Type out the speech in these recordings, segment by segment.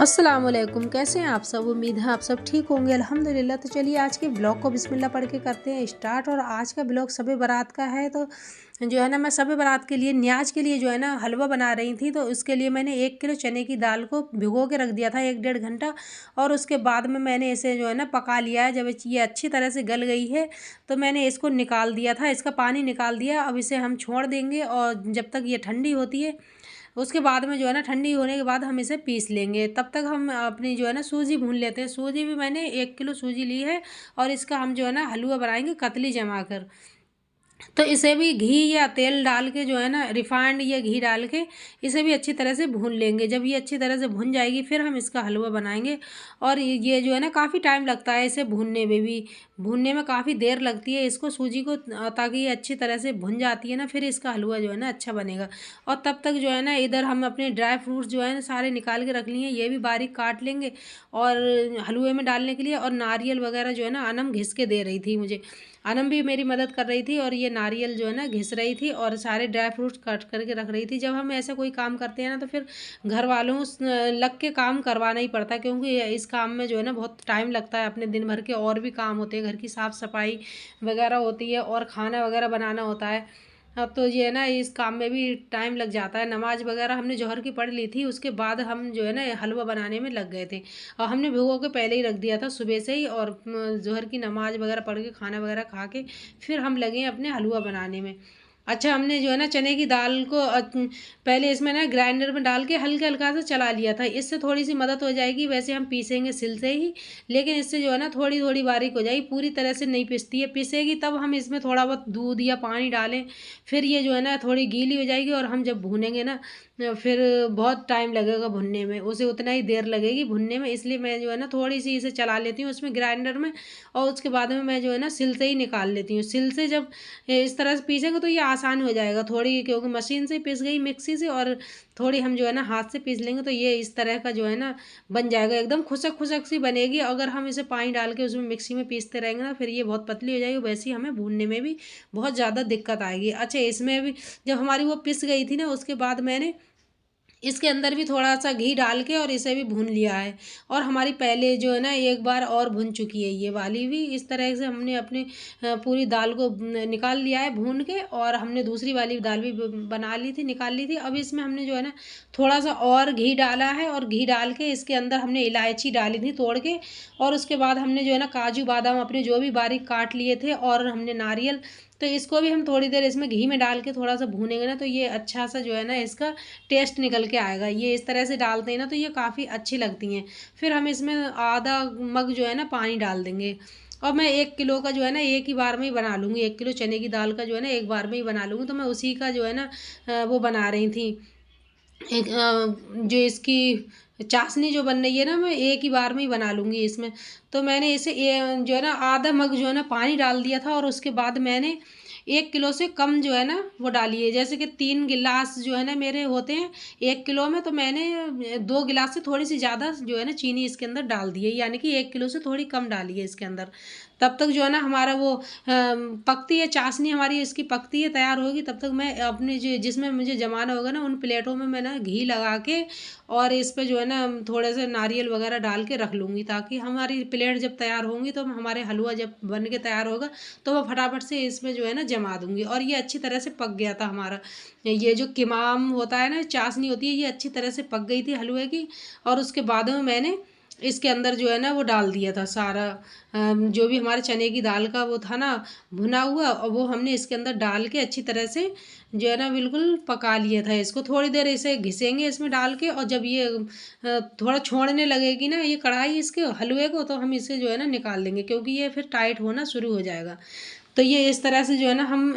अस्सलामुअलैकुम, कैसे हैं आप सब। उम्मीद है आप सब ठीक होंगे अल्हम्दुलिल्लाह। तो चलिए आज के ब्लॉग को बिस्मिल्लाह पढ़ के करते हैं स्टार्ट। और आज का ब्लॉग शब बारात का है। तो जो है ना, मैं शब बारात के लिए न्याज के लिए जो है ना हलवा बना रही थी। तो उसके लिए मैंने 1 किलो चने की दाल को भिगो के रख दिया था 1 डेढ़ घंटा। और उसके बाद में मैंने इसे जो है ना पका लिया है। जब ये अच्छी तरह से गल गई है तो मैंने इसको निकाल दिया था, इसका पानी निकाल दिया। अब इसे हम छोड़ देंगे और जब तक ये ठंडी होती है उसके बाद में जो है ना, ठंडी होने के बाद हम इसे पीस लेंगे। तब तक हम अपनी जो है ना सूजी भून लेते हैं। सूजी भी मैंने 1 किलो सूजी ली है और इसका हम जो है ना हलवा बनाएंगे कतली जमा कर। तो इसे भी घी या तेल डाल के जो है ना, रिफाइंड या घी डाल के इसे भी अच्छी तरह से भून लेंगे। जब ये अच्छी तरह से भून जाएगी फिर हम इसका हलवा बनाएंगे। और ये जो है ना काफ़ी टाइम लगता है इसे भूनने में भी, भूनने में काफ़ी देर लगती है इसको, सूजी को, ताकि ये अच्छी तरह से भुन जाती है ना, फिर इसका हलवा जो है ना अच्छा बनेगा। और तब तक जो है ना इधर हम अपने ड्राई फ्रूट्स जो है ना सारे निकाल के रख लिए, ये भी बारीक काट लेंगे और हलवे में डालने के लिए। और नारियल वगैरह जो है ना अनम घिस के दे रही थी मुझे, अनम भी मेरी मदद कर रही थी और ये नारियल जो है ना घिस रही थी और सारे ड्राई फ्रूट्स कट करके रख रही थी। जब हम ऐसा कोई काम करते हैं ना तो फिर घर वालों लग के काम करवाना ही पड़ता है, क्योंकि इस काम में जो है ना बहुत टाइम लगता है। अपने दिन भर के और भी काम होते हैं, घर की साफ़ सफाई वगैरह होती है और खाना वगैरह बनाना होता है। अब तो ये है ना इस काम में भी टाइम लग जाता है। नमाज वगैरह हमने जोहर की पढ़ ली थी, उसके बाद हम जो है ना हलवा बनाने में लग गए थे। और हमने भिगो के पहले ही रख दिया था सुबह से ही। और जोहर की नमाज वगैरह पढ़ के खाना वगैरह खा के फिर हम लगे अपने हलवा बनाने में। अच्छा, हमने जो है ना चने की दाल को पहले इसमें ना ग्राइंडर में डाल के हल्का हल्का सा चला लिया था। इससे थोड़ी सी मदद हो जाएगी। वैसे हम पीसेंगे सिल से ही, लेकिन इससे जो है ना थोड़ी थोड़ी बारीक हो जाएगी, पूरी तरह से नहीं पिसती है। पिसेगी तब हम इसमें थोड़ा बहुत दूध या पानी डालें, फिर ये जो है ना थोड़ी गीली हो जाएगी। और हम जब भूनेंगे ना फिर बहुत टाइम लगेगा भुनने में, उसे उतना ही देर लगेगी भुनने में। इसलिए मैं जो है ना थोड़ी सी इसे चला लेती हूँ उसमें ग्राइंडर में, और उसके बाद में मैं जो है ना सिल से ही निकाल लेती हूँ। सिल से जब इस तरह से पीसेंगे तो ये आसान हो जाएगा थोड़ी, क्योंकि मशीन से पिस गई मिक्सी से, और थोड़ी हम जो है ना हाथ से पीस लेंगे तो ये इस तरह का जो है ना बन जाएगा, एकदम खुशक खुशक सी बनेगी। अगर हम इसे पानी डाल के उसमें मिक्सी में पीसते रहेंगे ना फिर ये बहुत पतली हो जाएगी। वैसे ही हमें भूनने में भी बहुत ज़्यादा दिक्कत आएगी। अच्छा, इसमें भी जब हमारी वो पिस गई थी ना उसके बाद मैंने इसके अंदर भी थोड़ा सा घी डाल के और इसे भी भून लिया है। और हमारी पहले जो है ना एक बार और भुन चुकी है ये वाली भी। इस तरह से हमने अपनी पूरी दाल को निकाल लिया है भून के, और हमने दूसरी वाली दाल भी बना ली थी, निकाल ली थी। अब इसमें हमने जो है ना थोड़ा सा और घी डाला है, और घी डाल के इसके अंदर हमने इलायची डाली थी तोड़ के। और उसके बाद हमने जो है ना काजू बादाम अपने जो भी बारीक काट लिए थे, और हमने नारियल, तो इसको भी हम थोड़ी देर इसमें घी में डाल के थोड़ा सा भूनेंगे ना तो ये अच्छा सा जो है ना इसका टेस्ट निकल के आएगा। ये इस तरह से डालते हैं ना तो ये काफ़ी अच्छी लगती हैं। फिर हम इसमें आधा मग जो है ना पानी डाल देंगे। और मैं 1 किलो का जो है ना एक ही बार में ही बना लूँगी, 1 किलो चने की दाल का जो है ना एक बार में ही बना लूँगी। तो मैं उसी का जो है ना वो बना रही थी एक जो इसकी चाशनी जो बन रही है ना, मैं एक ही बार में ही बना लूँगी इसमें। तो मैंने इसे जो है ना आधा मग जो है ना पानी डाल दिया था, और उसके बाद मैंने 1 किलो से कम जो है ना वो डाली है। जैसे कि 3 गिलास जो है ना मेरे होते हैं 1 किलो में, तो मैंने 2 गिलास से थोड़ी सी ज़्यादा जो है ना चीनी इसके अंदर डाल दी है, यानी कि 1 किलो से थोड़ी कम डाली है इसके अंदर। तब तक जो है ना हमारा वो पकती है चाशनी हमारी, इसकी पकती है, तैयार होगी। तब तक मैं अपने जो जिसमें मुझे जमाना होगा ना उन प्लेटों में मैं ना घी लगा के और इस पे जो है ना थोड़े से नारियल वगैरह डाल के रख लूँगी, ताकि हमारी प्लेट जब तैयार होंगी तो हमारे हलवा जब बन के तैयार होगा तो मैं फटाफट से इसमें जो है ना जमा दूँगी। और ये अच्छी तरह से पक गया था हमारा, ये जो किमाम होता है ना, चाशनी होती है, ये अच्छी तरह से पक गई थी हलवे की। और उसके बाद में मैंने इसके अंदर जो है ना वो डाल दिया था सारा जो भी हमारे चने की दाल का वो था ना भुना हुआ, और वो हमने इसके अंदर डाल के अच्छी तरह से जो है ना बिल्कुल पका लिया था। इसको थोड़ी देर इसे घिसेंगे इसमें डाल के, और जब ये थोड़ा छोड़ने लगेगी ना ये कढ़ाई इसके हलवे को, तो हम इसे जो है ना निकाल देंगे, क्योंकि ये फिर टाइट होना शुरू हो जाएगा। तो ये इस तरह से जो है ना हम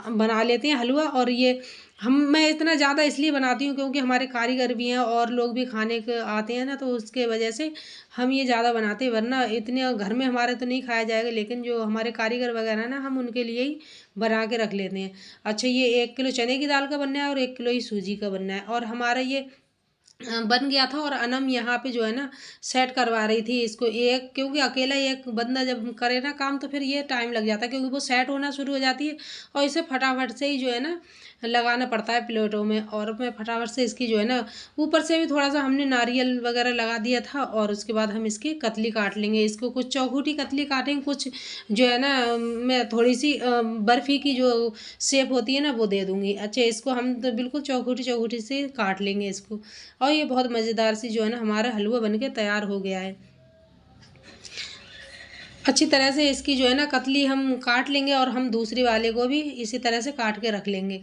बना लेते हैं हलवा। और ये मैं इतना ज़्यादा इसलिए बनाती हूँ क्योंकि हमारे कारीगर भी हैं और लोग भी खाने के आते हैं ना, तो उसके वजह से हम ये ज़्यादा बनाते हैं। वरना इतने घर में हमारे तो नहीं खाया जाएगा, लेकिन जो हमारे कारीगर वगैरह ना हम उनके लिए ही बना के रख लेते हैं। अच्छा, ये 1 किलो चने की दाल का बनना है और 1 किलो ही सूजी का बनना है। और हमारा ये बन गया था। और अनम यहाँ पे जो है ना सेट करवा रही थी इसको, एक क्योंकि अकेला एक बंदा जब करे ना काम तो फिर ये टाइम लग जाता है, क्योंकि वो सेट होना शुरू हो जाती है। और इसे फटाफट से ही जो है ना लगाना पड़ता है प्लेटों में। और मैं फटाफट से इसकी जो है ना ऊपर से भी थोड़ा सा हमने नारियल वगैरह लगा दिया था। और उसके बाद हम इसकी कतली काट लेंगे। इसको कुछ चौखूटी कतली काटेंगे, कुछ जो है ना मैं थोड़ी सी बर्फ़ी की जो शेप होती है ना वो दे दूँगी। अच्छा, इसको हम तो बिल्कुल चौखूटी चौखूटी से काट लेंगे इसको। और ये बहुत मज़ेदार सी जो है ना हमारा हलवा बन के तैयार हो गया है। अच्छी तरह से इसकी जो है ना कतली हम काट लेंगे और हम दूसरी वाले को भी इसी तरह से काट के रख लेंगे।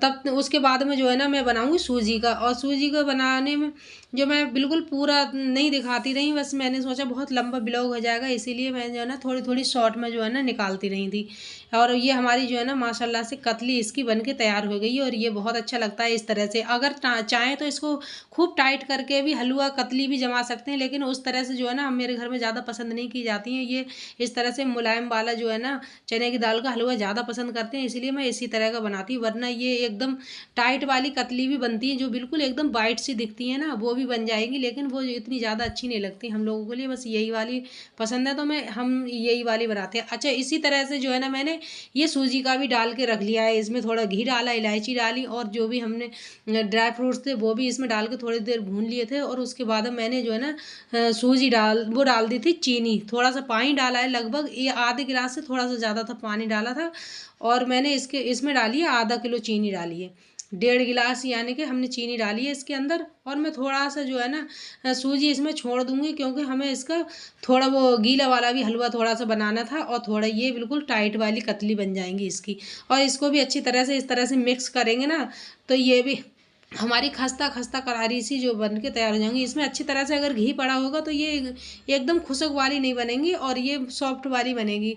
तब उसके बाद में जो है ना मैं बनाऊँगी सूजी का। और सूजी को बनाने में जो मैं बिल्कुल पूरा नहीं दिखाती रही, बस मैंने सोचा बहुत लंबा ब्लॉग हो जाएगा, इसीलिए मैं जो है ना थोड़ी थोड़ी शॉर्ट में जो है ना निकालती रही थी। और ये हमारी जो है ना माशाल्लाह से कतली इसकी बन के तैयार हो गई है। और ये बहुत अच्छा लगता है इस तरह से। अगर चाहें तो इसको खूब टाइट करके भी हलवा कतली भी जमा सकते हैं, लेकिन उस तरह से जो है ना हम मेरे घर में ज़्यादा पसंद नहीं की जाती हैं। ये इस तरह से मुलायम वाला जो है ना चने की दाल का हलवा ज़्यादा पसंद करते हैं, इसलिए मैं इसी तरह का बनाती हूँ। वरना ये एकदम टाइट वाली कतली भी बनती है जो बिल्कुल एकदम वाइट सी दिखती है ना, वो भी बन जाएगी, लेकिन वो इतनी ज़्यादा अच्छी नहीं लगती हम लोगों के लिए। बस यही वाली पसंद है तो हम यही वाली बनाते हैं। अच्छा, इसी तरह से जो है ना मैंने ये सूजी का भी डाल के रख लिया है। इसमें थोड़ा घी डाला, इलायची डाली और जो भी हमने ड्राई फ्रूट्स थे वो भी इसमें डाल के थोड़ी देर भून लिए थे। और उसके बाद मैंने जो है ना सूजी डाल दी थी, चीनी, थोड़ा सा पानी डाला है, लगभग ये आधे गिलास से थोड़ा सा ज़्यादा था पानी डाला था। और मैंने इसमें डाली है आधा किलो चीनी डाली है, 1.5 गिलास यानी कि हमने चीनी डाली है इसके अंदर। और मैं थोड़ा सा जो है ना सूजी इसमें छोड़ दूंगी, क्योंकि हमें इसका थोड़ा वो गीला वाला भी हलवा थोड़ा सा बनाना था और थोड़ा ये बिल्कुल टाइट वाली कतली बन जाएंगी इसकी। और इसको भी अच्छी तरह से इस तरह से मिक्स करेंगे ना तो ये भी हमारी खस्ता खस्ता करारी सी जो बन के तैयार हो जाएंगी। इसमें अच्छी तरह से अगर घी पड़ा होगा तो ये एकदम खुशक वाली नहीं बनेंगी और ये सॉफ्ट वाली बनेगी।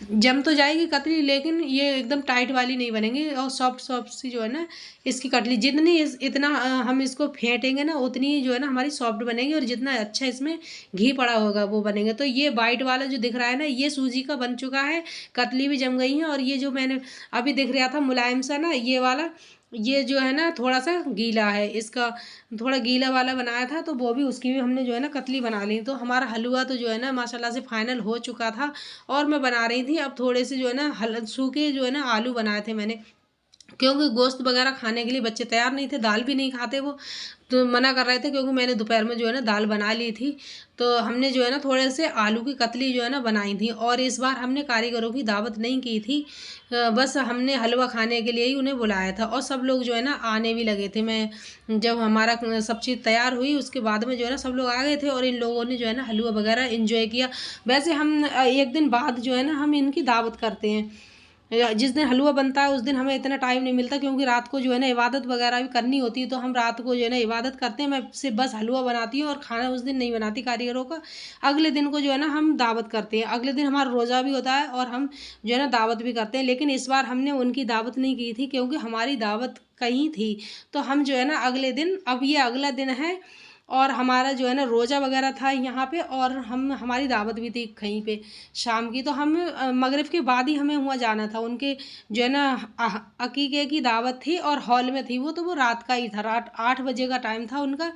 जम तो जाएगी कतली, लेकिन ये एकदम टाइट वाली नहीं बनेगी और सॉफ्ट सॉफ्ट सी जो है ना इसकी कतली। जितनी इतना हम इसको फेंटेंगे ना उतनी जो है ना हमारी सॉफ्ट बनेगी और जितना अच्छा इसमें घी पड़ा होगा वो बनेंगे। तो ये वाइट वाला जो दिख रहा है ना ये सूजी का बन चुका है, कतली भी जम गई है। और ये जो मैंने अभी दिख रहा था मुलायम सा ना ये वाला, ये जो है ना थोड़ा सा गीला है, इसका थोड़ा गीला वाला बनाया था तो वो भी उसकी भी हमने जो है ना कतली बना ली। तो हमारा हलवा तो जो है ना माशाल्लाह से फाइनल हो चुका था। और मैं बना रही थी अब थोड़े से जो है ना सूखे जो है ना आलू बनाए थे मैंने, क्योंकि गोश्त वगैरह खाने के लिए बच्चे तैयार नहीं थे, दाल भी नहीं खाते वो, तो मना कर रहे थे, क्योंकि मैंने दोपहर में जो है ना दाल बना ली थी। तो हमने जो है ना थोड़े से आलू की कतली जो है ना बनाई थी। और इस बार हमने कारीगरों की दावत नहीं की थी, बस हमने हलवा खाने के लिए ही उन्हें बुलाया था। और सब लोग जो है ना आने भी लगे थे। मैं जब हमारा सब चीज़ तैयार हुई उसके बाद में जो है ना सब लोग आ गए थे और इन लोगों ने जो है ना हलवा वगैरह इंजॉय किया। वैसे हम एक दिन बाद जो है ना हम इनकी दावत करते हैं। जिस दिन हलवा बनता है उस दिन हमें इतना टाइम नहीं मिलता, क्योंकि रात को जो है ना इबादत वगैरह भी करनी होती है, तो हम रात को जो है ना इबादत करते हैं। मैं सिर्फ बस हलवा बनाती हूँ और खाना उस दिन नहीं बनाती कारीगरों का। अगले दिन को जो है ना हम दावत करते हैं, अगले दिन हमारा रोज़ा भी होता है और हम जो है ना दावत भी करते हैं। लेकिन इस बार हमने उनकी दावत नहीं की थी, क्योंकि हमारी दावत कहीं थी। तो हम जो है ना अगले दिन, अब ये अगला दिन है और हमारा जो है ना रोज़ा वगैरह था यहाँ पे, और हमारी दावत भी थी कहीं पे शाम की। तो हम मगरिब के बाद ही हमें वहाँ जाना था। उनके जो है ना अकीके की दावत थी और हॉल में थी वो, तो वो रात का ही था, रात 8 बजे का टाइम था उनका।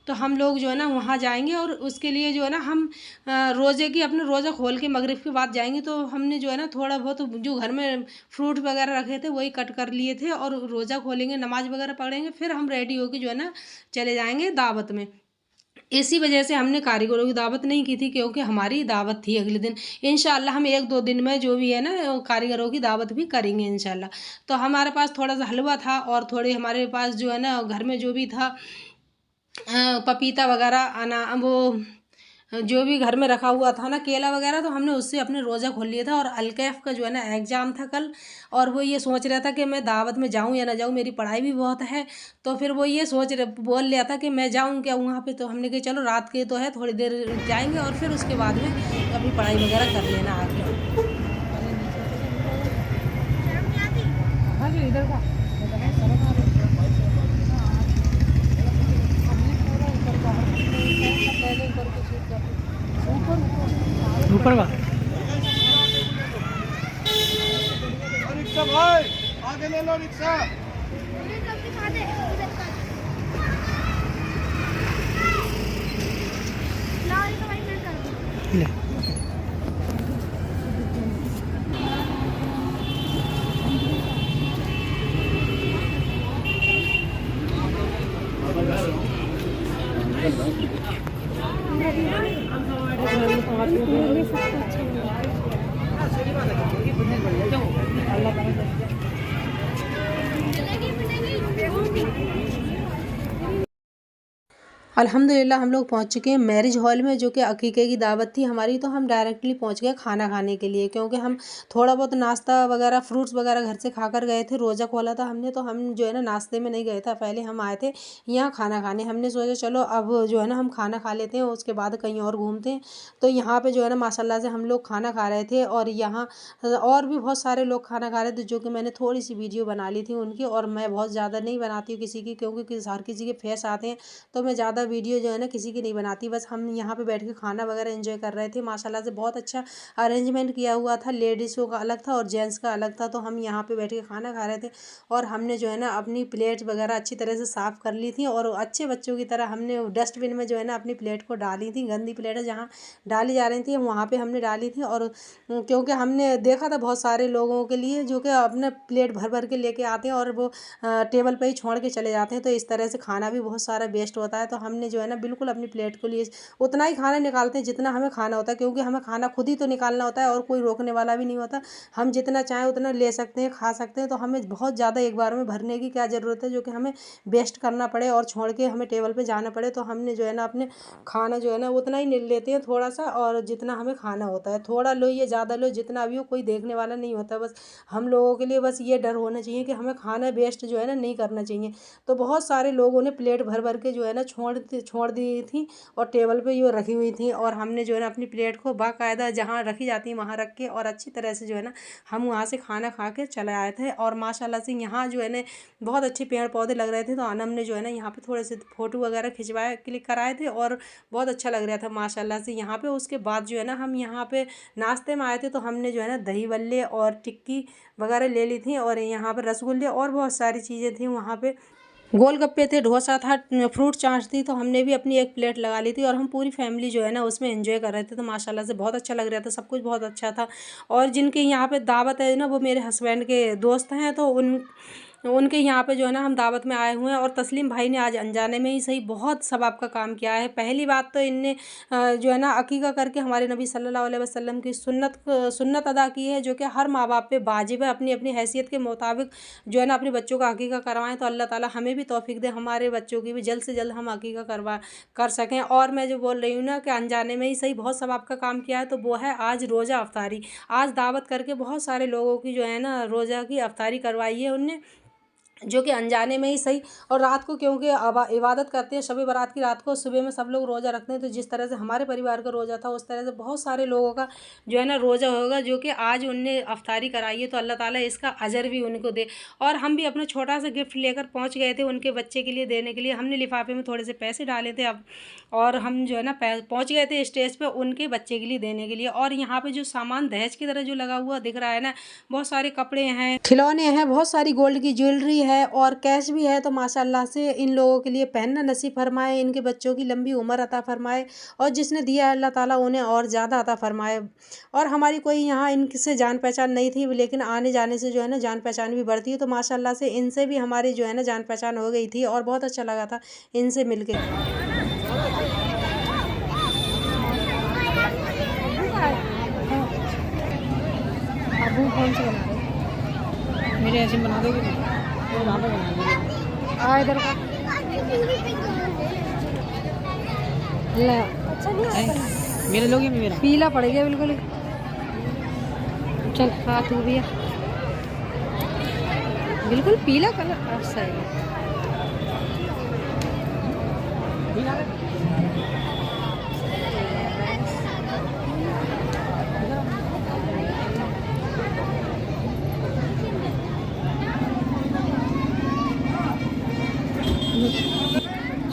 तो हम लोग जो है ना वहाँ जाएंगे और उसके लिए जो है ना हम रोज़े की अपने रोज़ा खोल के मगरिब के बाद जाएंगे। तो हमने जो है ना थोड़ा बहुत जो घर में फ्रूट वगैरह रखे थे वही कट कर लिए थे और रोज़ा खोलेंगे, नमाज वगैरह पढ़ेंगे, फिर हम रेडी होके जो है ना चले जाएंगे दावत में। इसी वजह से हमने कारीगरों की दावत नहीं की थी, क्योंकि हमारी दावत थी अगले दिन। इंशाल्लाह हम 1-2 दिन में जो भी है ना कारीगरों की दावत भी करेंगे इंशाल्लाह। तो हमारे पास थोड़ा सा हलवा था और थोड़े हमारे पास जो है ना घर में जो भी था पपीता वगैरह वो जो भी घर में रखा हुआ था ना केला वगैरह, तो हमने उससे अपने रोज़ा खोल लिया था। और अलकैफ का जो है ना एग्ज़ाम था कल, और वो ये सोच रहा था कि मैं दावत में जाऊं या ना जाऊं, मेरी पढ़ाई भी बहुत है। तो फिर वो ये बोल लिया था कि मैं जाऊं क्या वहाँ पे। तो हमने कहा चलो रात के तो है, थोड़ी देर जाएंगे और फिर उसके बाद में अपनी पढ़ाई वगैरह कर लेना आगे। इधर का ऊपर का रिक्शा भाई आगे ले लो रिक्शा। अल्हम्दुलिल्लाह हम लोग पहुंच चुके हैं मैरिज हॉल में, जो कि अकीके की दावत थी हमारी। तो हम डायरेक्टली पहुंच गए खाना खाने के लिए, क्योंकि हम थोड़ा बहुत नाश्ता वगैरह फ्रूट्स वगैरह घर से खाकर गए थे। रोज़ा खोला था हमने, तो हम जो है ना नाश्ते में नहीं गए थे, पहले हम आए थे यहाँ खाना खाने। हमने सोचा चलो अब जो है ना हम खाना खा लेते हैं, उसके बाद कहीं और घूमते हैं। तो यहाँ पर जो है ना माशाल्लाह से हम लोग खाना खा रहे थे, और यहाँ और भी बहुत सारे लोग खाना खा रहे थे, जो कि मैंने थोड़ी सी वीडियो बना ली थी उनकी। और मैं बहुत ज़्यादा नहीं बनाती हूँ किसी की, क्योंकि हर किसी के फेस आते हैं, तो मैं ज़्यादा वीडियो जो है ना किसी की नहीं बनाती। बस हम यहाँ पे बैठ के खाना वगैरह एंजॉय कर रहे थे। माशाल्लाह से बहुत अच्छा अरेंजमेंट किया हुआ था, लेडीज़ों का अलग था और जेंट्स का अलग था। तो हम यहाँ पे बैठ के खाना खा रहे थे, और हमने जो है ना अपनी प्लेट वगैरह अच्छी तरह से साफ़ कर ली थी, और अच्छे बच्चों की तरह हमने डस्टबिन में जो है ना अपनी प्लेट को डाली थी। गंदी प्लेट है जहाँ डाली जा रही थी वहाँ पर हमने डाली थी। और क्योंकि हमने देखा था बहुत सारे लोगों के लिए जो कि अपने प्लेट भर भर के लेके आते हैं, और वो टेबल पे ही छोड़ के चले जाते हैं। तो इस तरह से खाना भी बहुत सारा वेस्ट होता है। तो हमने जो है ना बिल्कुल अपनी प्लेट को लिए उतना ही खाना निकालते हैं जितना हमें खाना होता है, क्योंकि हमें खाना खुद ही तो निकालना होता है, और कोई रोकने वाला भी नहीं होता। हम जितना चाहें उतना ले सकते हैं, खा सकते हैं। तो हमें बहुत ज़्यादा एक बार में भरने की क्या ज़रूरत है, जो कि हमें वेस्ट करना पड़े और छोड़ के हमें टेबल पे जाना पड़े। तो हमने जो है ना अपने खाना जो है ना उतना ही लेते हैं थोड़ा सा, और जितना हमें खाना होता है। थोड़ा लो या ज़्यादा लो, जितना भी हो, कोई देखने वाला नहीं होता। बस हम लोगों के लिए बस ये डर होना चाहिए कि हमें खाना वेस्ट जो है ना नहीं करना चाहिए। तो बहुत सारे लोगों ने प्लेट भर भर के जो है ना छोड़ दी थी, और टेबल पे ये रखी हुई थी। और हमने जो है ना अपनी प्लेट को बाकायदा जहाँ रखी जाती है वहाँ रख के, और अच्छी तरह से जो है ना हम वहाँ से खाना खा के चले आए थे। और माशाल्लाह से यहाँ जो है ना बहुत अच्छे पेड़ पौधे लग रहे थे। तो हमने जो है ना यहाँ पे थोड़े से फ़ोटो वगैरह खिंचवाए, क्लिक कराए थे, और बहुत अच्छा लग रहा था माशाल्लाह से यहाँ पे। उसके बाद जो है ना हम यहाँ पे नाश्ते में आए थे, तो हमने जो है ना दही बल्ले और टिक्की वगैरह ले ली थी, और यहाँ पर रसगुल्ले और बहुत सारी चीज़ें थी। वहाँ पे गोलगप्पे थे, डोसा था, फ्रूट चाट थी। तो हमने भी अपनी एक प्लेट लगा ली थी, और हम पूरी फैमिली जो है ना उसमें एंजॉय कर रहे थे। तो माशाल्लाह से बहुत अच्छा लग रहा था, सब कुछ बहुत अच्छा था। और जिनके यहाँ पे दावत है ना वो मेरे हस्बैंड के दोस्त हैं, तो उनके यहाँ पे जो है ना हम दावत में आए हुए हैं। और तस्लीम भाई ने आज अनजाने में ही सही बहुत सवाब का काम किया है। पहली बात तो इनने जो है ना अकीका करके हमारे नबी सल्लल्लाहु अलैहि वसल्लम की सुन्नत अदा की है, जो कि हर माँ बाप पे वाजिब है। अपनी अपनी हैसियत के मुताबिक जो है ना अपने बच्चों का अकीका करवाएं। तो अल्लाह ताला हमें भी तौफीक दे, हमारे बच्चों की भी जल्द से जल्द हम अकीका कर सकें। और मैं जो बोल रही हूँ ना कि अनजाने में ही सही बहुत सवाब का काम किया है, तो वो है आज रोज़ा अफ्तारी। आज दावत करके बहुत सारे लोगों की जो है ना रोज़ा की अफ्तारी करवाई है उनने, जो कि अनजाने में ही सही। और रात को क्योंकि इबादत करते हैं, शब बारात की रात को, सुबह में सब लोग रोज़ा रखते हैं। तो जिस तरह से हमारे परिवार का रोज़ा था, उस तरह से बहुत सारे लोगों का जो है ना रोज़ा होगा, जो कि आज उनने अफ्तारी कराई है। तो अल्लाह ताला इसका अजर भी उनको दे। और हम भी अपना छोटा सा गिफ्ट लेकर पहुँच गए थे उनके बच्चे के लिए देने के लिए। हमने लिफाफे में थोड़े से पैसे डाले थे अब, और हम जो है ना पहुँच गए थे स्टेज पर उनके बच्चे के लिए देने के लिए। और यहाँ पर जो सामान दहेज की तरह जो लगा हुआ दिख रहा है ना, बहुत सारे कपड़े हैं, खिलौने हैं, बहुत सारी गोल्ड की ज्वेलरी है, और कैश भी है। तो माशाल्लाह से इन लोगों के लिए पहनना नसीब फरमाए, इनके बच्चों की लंबी उम्र अता फरमाए, और जिसने दिया है अल्लाह ताला उन्हें और ज़्यादा अता फरमाए। और हमारी कोई यहाँ इनसे जान पहचान नहीं थी, लेकिन आने जाने से जो है ना जान पहचान भी बढ़ती है। तो माशाल्लाह से इनसे भी हमारी जो है ना जान पहचान हो गई थी, और बहुत अच्छा लगा था इनसे मिल के। अबू कौन से बना रहे? मेरे ऐसे बना दोगे तो वहाँ पे बना दोगे। आ इधर का ले, अच्छा नहीं मेरे लोगे मेरा पीला पड़ गया बिल्कुल। चल खा तू भी, बिल्कुल पीला कलर सही है।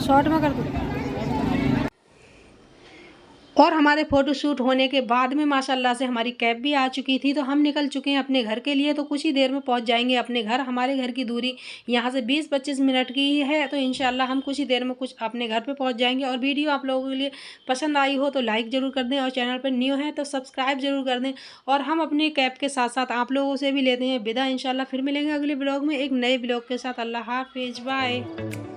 शॉर्ट में कर दूँ। और हमारे फ़ोटोशूट होने के बाद में माशाल्लाह से हमारी कैब भी आ चुकी थी, तो हम निकल चुके हैं अपने घर के लिए। तो कुछ ही देर में पहुंच जाएंगे अपने घर। हमारे घर की दूरी यहाँ से 20-25 मिनट की ही है, तो इंशाल्लाह हम कुछ ही देर में कुछ अपने घर पे पहुंच जाएंगे। और वीडियो आप लोगों के लिए पसंद आई हो तो लाइक ज़रूर कर दें, और चैनल पर न्यू है तो सब्सक्राइब ज़रूर कर दें। और हम अपनी कैब के साथ साथ आप लोगों से भी लेते हैं विदा। इंशाल्लाह फिर मिलेंगे अगले ब्लॉग में एक नए ब्लॉग के साथ। अल्लाह हाफिज़, बाय।